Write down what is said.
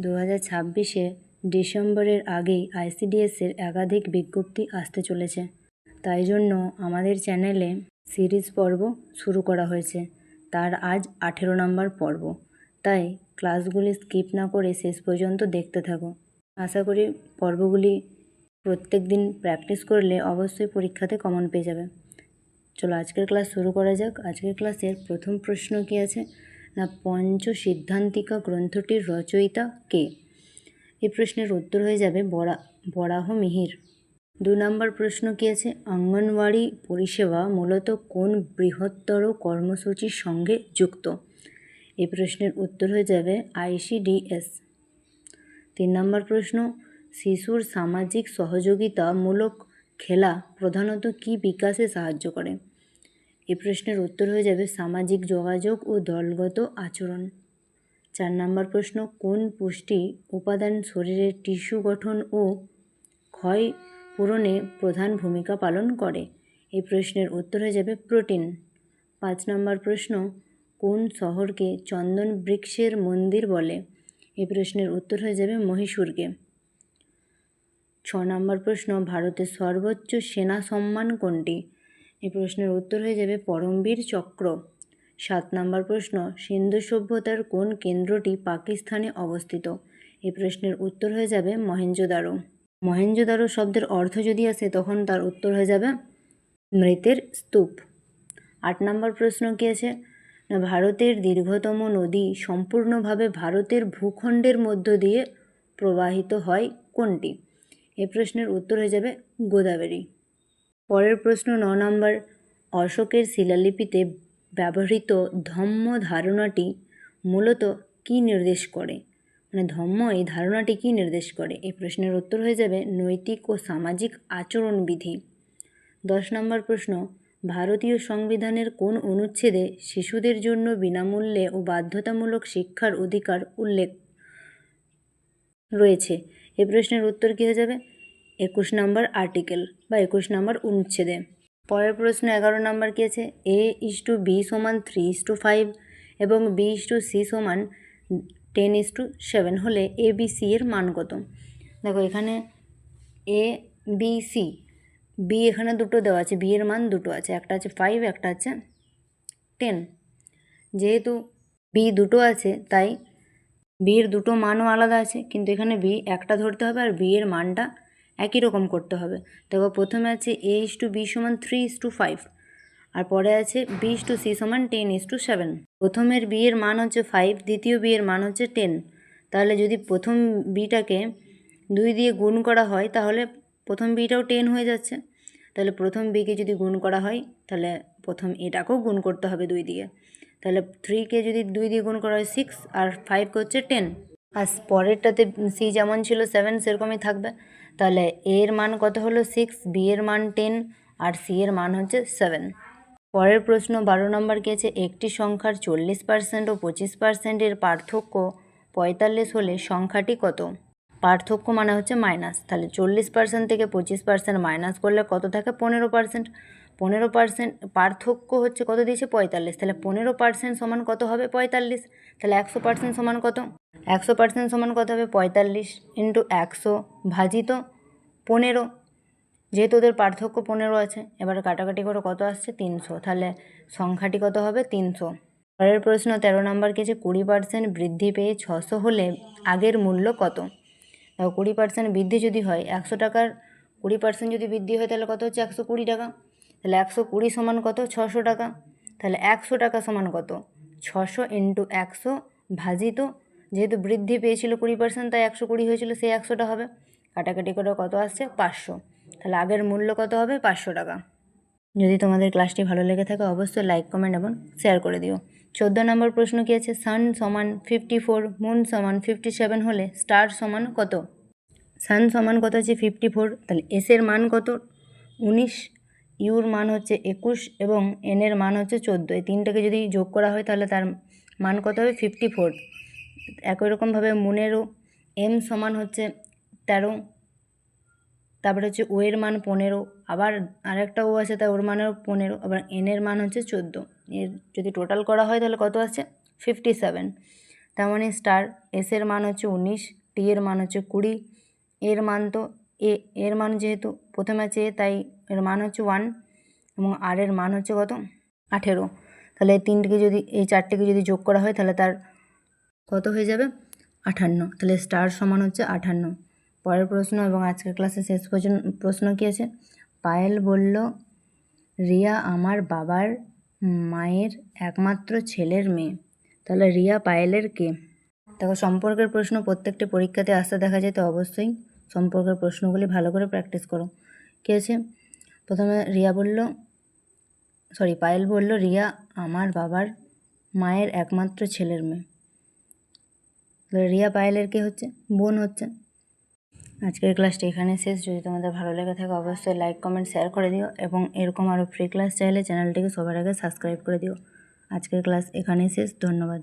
2026 ডিসেম্বরের আগেই আইসিডিএসের একাধিক বিজ্ঞপ্তি আসতে চলেছে। তাই জন্য আমাদের চ্যানেলে সিরিজ পর্ব শুরু করা হয়েছে। তার আজ 18 নম্বর পর্ব। তাই ক্লাসগুলি স্কিপ না করে শেষ পর্যন্ত দেখতে থাকো। আশা করি পর্বগুলি প্রত্যেক দিন প্র্যাকটিস করলে অবশ্যই পরীক্ষাতে কমন পেয়ে যাবে। চলো আজকের ক্লাস শুরু করা যাক। আজকের ক্লাসের প্রথম প্রশ্ন কি আছে না, পঞ্চসিদ্ধান্তিকা গ্রন্থটির রচয়িতা কে? এই প্রশ্নের উত্তর হয়ে যাবে বরাহ মিহির। 2 নম্বর প্রশ্ন কি আছে, অঙ্গনওয়াড়ি পরিষেবা মূলত কোন বৃহত্তর কর্মসূচির সঙ্গে যুক্ত? এই প্রশ্নের উত্তর হয়ে যাবে আইসিডিএস। 3 নম্বর প্রশ্ন, শিশুর সামাজিক সহযোগিতামূলক খেলা প্রধানত কী বিকাশে সাহায্য করে? এই প্রশ্নের উত্তর হয়ে যাবে সামাজিক যোগাযোগ ও দলগত আচরণ। 4 নম্বর প্রশ্ন, কোন পুষ্টি উপাদান শরীরের টিস্যু গঠন ও ক্ষয় পূরণে প্রধান ভূমিকা পালন করে? এই প্রশ্নের উত্তর হয়ে যাবে প্রোটিন। 5 নম্বর প্রশ্ন, কোন শহরকে চন্দন বৃক্ষের মন্দির বলে? এই প্রশ্নের উত্তর হয়ে যাবে মহীশূরকে। 6 নম্বর প্রশ্ন, ভারতের সর্বোচ্চ সেনা সম্মান কোনটি? এই প্রশ্নের উত্তর হয়ে যাবে পরমবীর চক্র। 7 নম্বর প্রশ্ন, সিন্ধু সভ্যতার কোন কেন্দ্রটি পাকিস্তানে অবস্থিত? এই প্রশ্নের উত্তর হয়ে যাবে মহেঞ্জোদারো। মহেঞ্জোদারো শব্দের অর্থ যদি আসে তখন তার উত্তর হয়ে যাবে মৃতের স্তূপ। 8 নম্বর প্রশ্ন কি আছে না, ভারতের দীর্ঘতম নদী সম্পূর্ণভাবে ভারতের ভূখণ্ডের মধ্য দিয়ে প্রবাহিত হয় কোনটি? এই প্রশ্নের উত্তর হয়ে যাবে গোদাবরী। পরের প্রশ্ন 9 নম্বর, অশোকের শিলালিপিতে ব্যবহৃত ধম্ম ধারণাটি মূলত কী নির্দেশ করে? মানে ধম্ম এই ধারণাটি কী নির্দেশ করে? এই প্রশ্নের উত্তর হয়ে যাবে নৈতিক ও সামাজিক আচরণবিধি। 10 নম্বর প্রশ্ন, ভারতীয় সংবিধানের কোন অনুচ্ছেদে শিশুদের জন্য বিনামূল্যে ও বাধ্যতামূলক শিক্ষার অধিকার উল্লেখ রয়েছে? এই প্রশ্নের উত্তর কী হয়ে যাবে 21 নম্বর আর্টিকেল বা 21 নম্বর অনুচ্ছেদে। পরের প্রশ্ন 11 নম্বর কী আছে, A:B = 3:5 এবং B:C = 10:7 হলে ABC এর মান কত? দেখো এখানে ABC, B এখানে দুটো দেওয়া আছে, B এর মান দুটো আছে, একটা আছে 5, একটা আছে 10। যেহেতু B দুটো আছে তাই B এর দুটো মানও আলাদা আছে, কিন্তু এখানে B একটা ধরতে হবে আর B এর মানটা একই রকম করতে হবে। দেখো প্রথমে আছে A:B = 3:5 আর পরে আছে B:C = 10:7। প্রথমের B এর মান হচ্ছে 5, দ্বিতীয় B এর মান হচ্ছে 10। তাহলে যদি প্রথম বিটাকে 2 দিয়ে গুণ করা হয় তাহলে প্রথম বিটাও 10 হয়ে যাচ্ছে। তাহলে প্রথম বিকে যদি গুণ করা হয় তাহলে প্রথম এটাকেও গুণ করতে হবে 2 দিয়ে। তাহলে 3কে যদি 2 দিয়ে গুণ করা হয় 6 আর 5 হচ্ছে 10। আর পরেরটাতে C যেমন ছিল 7 সেরকমই থাকবে। তাহলে A এর মান কত হলো 6, B এর মান 10 আর C এর মান হচ্ছে 7। পরের প্রশ্ন 12 নম্বর কি আছে, একটি সংখ্যার 40% ও 25% পার্থক্য 45 হলে সংখ্যাটি কত? পার্থক্য মানে হচ্ছে মাইনাস। তাহলে 40% থেকে 25% মাইনাস করলে কত থাকে 15%। 15% পার্থক্য হচ্ছে কত দিয়েছে 45, তাহলে 15% সমান কত হবে 45। তাহলে 100% সমান কত? 100% সমান কত হবে 45 × 100 ভাজিত 15। যেহেতু ওদের পার্থক্য 15 আছে, এবার কাটাকাটি করে কত আসছে 300, তাহলে সংখ্যাটি কত হবে 300। পরের প্রশ্ন 13 নম্বর কি আছে, 20% বৃদ্ধি পেয়ে 600 হলে আগের মূল্য কত? দেখো 20% বৃদ্ধি যদি হয় 100 টাকার 20% যদি বৃদ্ধি হয় তাহলে কত হচ্ছে 120 টাকা। তাহলে 120 সমান কত 600 টাকা। তাহলে 100 টাকা সমান কত 600 × 100 ভাজিত, যেহেতু বৃদ্ধি পেয়েছিল 20% তাই 120 হয়েছিল, সেই 100টা হবে। কাটাকাটি করে কত আসছে 500। তাহলে আগের মূল্য কত হবে 500 টাকা। যদি তোমাদের ক্লাসটি ভালো লেগে থাকে অবশ্যই লাইক, কমেন্ট এবং শেয়ার করে দিও। 14 নম্বর প্রশ্ন কি আছে, সান সমান 54, মুন সমান 57 হলে স্টার সমান কত? সান সমান কত আছে 54, তাহলে এসের মান কত 19, ইউর মান হচ্ছে 21 এবং এনের মান হচ্ছে 14। এই তিনটাকে যদি যোগ করা হয় তাহলে তার মান কত হবে 54। একই রকমভাবে মুনেরও এম সমান হচ্ছে 13, তারপরে হচ্ছে ও এর মান 15, আবার আরেকটা ও আছে তাই ওর মানেও 15, আবার এনের মান হচ্ছে 14। এর যদি টোটাল করা হয় তাহলে কত আসছে 57। তার মানে স্টার এস এর মান হচ্ছে 19, টি এর মান হচ্ছে 20, এর মান তো এর মান যেহেতু প্রথমে আছে এ, তাই এর মান হচ্ছে 1 এবং আর এর মান হচ্ছে কত 18। তাহলে এই চারটিকে যদি যোগ করা হয় তাহলে তার কত হয়ে যাবে 58। তাহলে স্টার সমান হচ্ছে 58। পরের প্রশ্ন এবং আজকের ক্লাসে শেষ পর্যন্ত প্রশ্ন কী আছে, পায়েল বলল রিয়া আমার বাবার মায়ের একমাত্র ছেলের মেয়ে। তাহলে রিয়া পায়েলের কে? দেখো সম্পর্কের প্রশ্ন প্রত্যেকটি পরীক্ষাতে আসতে দেখা যায়, তো অবশ্যই সম্পর্কের প্রশ্নগুলি ভালো করে প্র্যাকটিস করো। কী আছে, প্রথমে পায়েল বলল রিয়া আমার বাবার মায়ের একমাত্র ছেলের মেয়ে। রিয়া পায়েলের কে হচ্ছে? বোন হচ্ছে। আজকের ক্লাসটি এখানে শেষ। যদি তোমাদের ভালো লেগে থাকে অবশ্যই লাইক কমেন্ট শেয়ার করে দিও এবং এরকম আরও ফ্রি ক্লাস চাইলে চ্যানেলটিকে সবার আগে সাবস্ক্রাইব করে দিও। আজকের ক্লাস এখানেই শেষ। ধন্যবাদ।